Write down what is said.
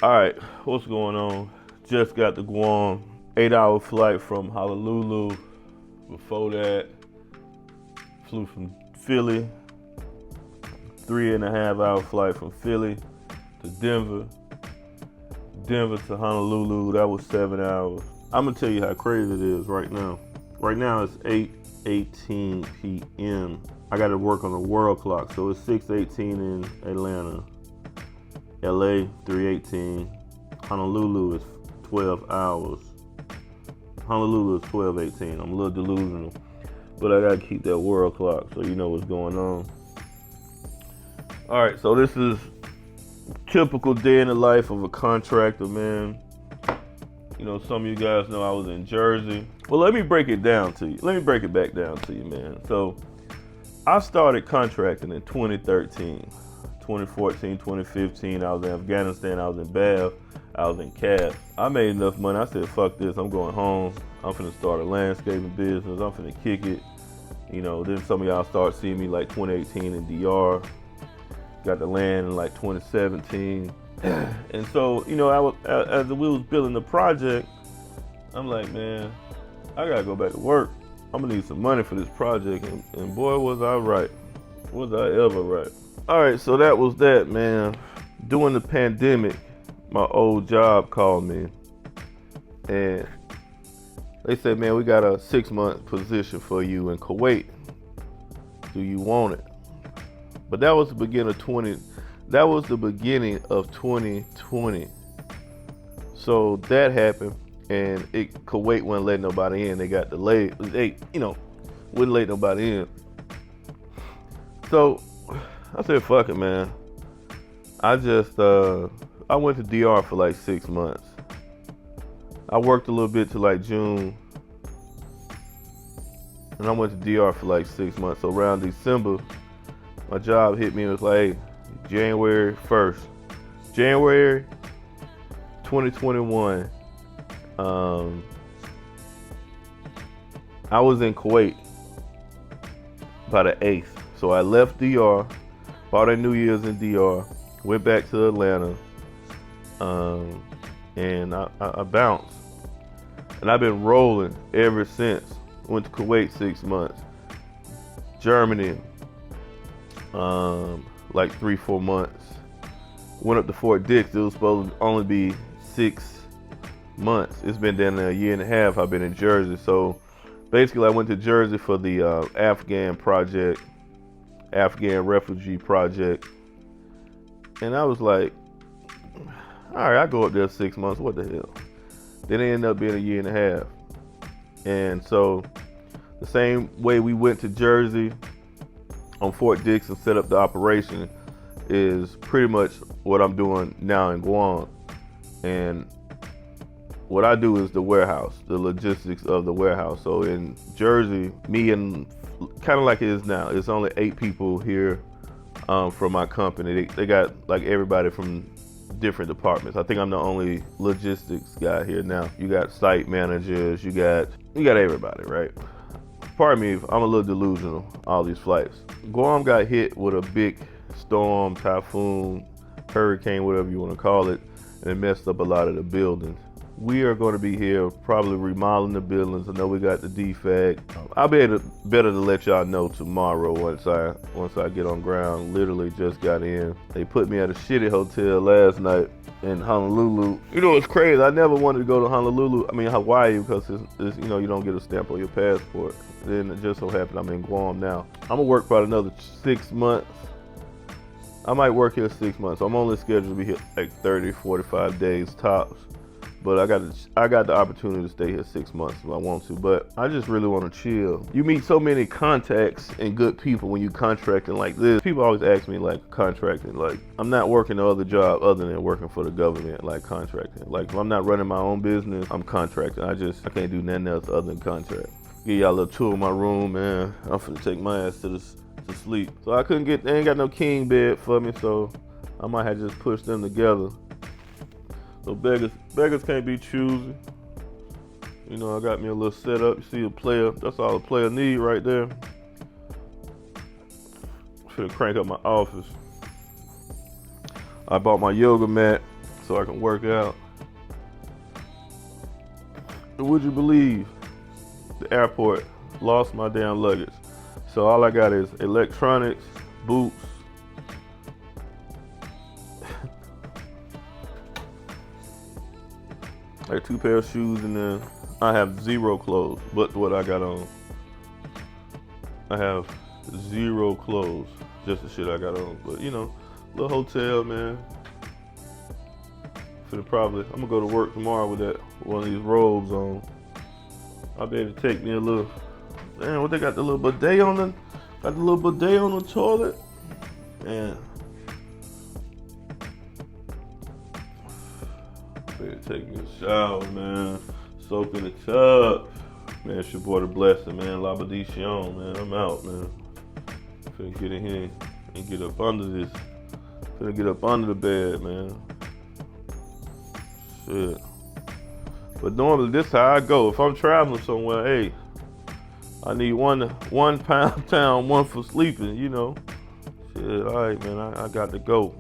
All right, what's going on? Just got to Guam. 8-hour flight from Honolulu. Before that, flew from Philly. 3.5-hour flight from Philly to Denver. Denver to Honolulu, that was 7 hours. I'm gonna tell you how crazy it is right now. Right now it's 8:18 p.m. I gotta work on the world clock, so it's 6:18 in Atlanta. LA 3:18. Honolulu is 12 hours. Honolulu is 12:18. I'm a little delusional, but I gotta keep that world clock so you know what's going on. All right, so this is typical day in the life of a contractor, man. You know, some of you guys know I was in Jersey. Well, let me break it down to you. Let me break it back down to you, man. So I started contracting in 2013. 2014, 2015, I was in Afghanistan, I was in Bath, I was in Cap. I made enough money. I said, fuck this, I'm going home. I'm finna start a landscaping business. I'm finna kick it. You know, then some of y'all start seeing me like 2018 in DR. Got the land in like 2017. And so, you know, as we was building the project, I'm like, man, I gotta go back to work. I'm gonna need some money for this project. And boy, was I right. Was I ever right. All right, so that was that, man. During the pandemic, my old job called me and they said, man, we got a 6-month position for you in Kuwait. Do you want it? But that was the beginning of 2020. So that happened and Kuwait wasn't letting nobody in. They got delayed. They, wouldn't let nobody in. So I said, fuck it, man. I went to DR for like 6 months. I worked a little bit to like June. And I went to DR for like 6 months. So around December, my job hit me and was like, hey, January 1st. January 2021. I was in Kuwait by the 8th. So I left DR, bought a New Year's in DR, went back to Atlanta, and I bounced. And I've been rolling ever since. Went to Kuwait 6 months. Germany, like 3-4 months. Went up to Fort Dix. It was supposed to only be 6 months. It's been down there a year and a half. I've been in Jersey. So basically I went to Jersey for the Afghan refugee project. And I was like, all right, I go up there 6 months. What the hell? Then it ended up being a year and a half. And so the same way we went to Jersey on Fort Dix and set up the operation is pretty much what I'm doing now in Guam. And what I do is the warehouse, the logistics of the warehouse. So in Jersey, me and kind of like it is now, it's only 8 people here from my company. They got like everybody from different departments. I think I'm the only logistics guy here now. You got site managers, you got everybody, right? Pardon me if I'm a little delusional, all these flights. Guam got hit with a big storm, typhoon, hurricane, whatever you want to call it, and it messed up a lot of the buildings. We are going to be here probably remodeling the buildings. I know we got the defect. I'll be better to let y'all know tomorrow once I get on ground. Literally just got in. They put me at a shitty hotel last night in Honolulu. You know, it's crazy. I never wanted to go to Hawaii, because it's you don't get a stamp on your passport. Then it just so happened I'm in Guam now. I'm gonna work for another 6 months. I might work here 6 months. I'm only scheduled to be here like 30, 45 days tops. But I got the opportunity to stay here 6 months if I want to. But I just really want to chill. You meet so many contacts and good people when you contracting like this. People always ask me like contracting. Like I'm not working no other job other than working for the government, like contracting. Like if I'm not running my own business, I'm contracting. I can't do nothing else other than contract. Give y'all a little tour of my room, man. I'm finna take my ass to sleep. So they ain't got no king bed for me, so I might have just pushed them together. So beggars can't be choosy. You know, I got me a little setup. You see a player, that's all a player need right there. Finna crank up my office. I bought my yoga mat. so I can work out. And would you believe the airport lost my damn luggage? So all I got is electronics, boots, like 2 pair of shoes, and then I have 0 clothes but what I got on. I have 0 clothes, just the shit I got on. But you know, little hotel, man. I'm gonna go to work tomorrow with one of these robes on. I'll be able to take me a little. Man, what they got the little bidet on the? Got the little bidet on the toilet. Man, better take me a shower, man. Soak in the tub. Man, it's your boy the Blessing, man. Labadishon, man. I'm out, man. Finna get in here and get up under this. Finna get up under the bed, man. Shit. But normally this how I go. If I'm traveling somewhere, hey, I need one pound town, one for sleeping, you know. Shit, all right, man. I got to go.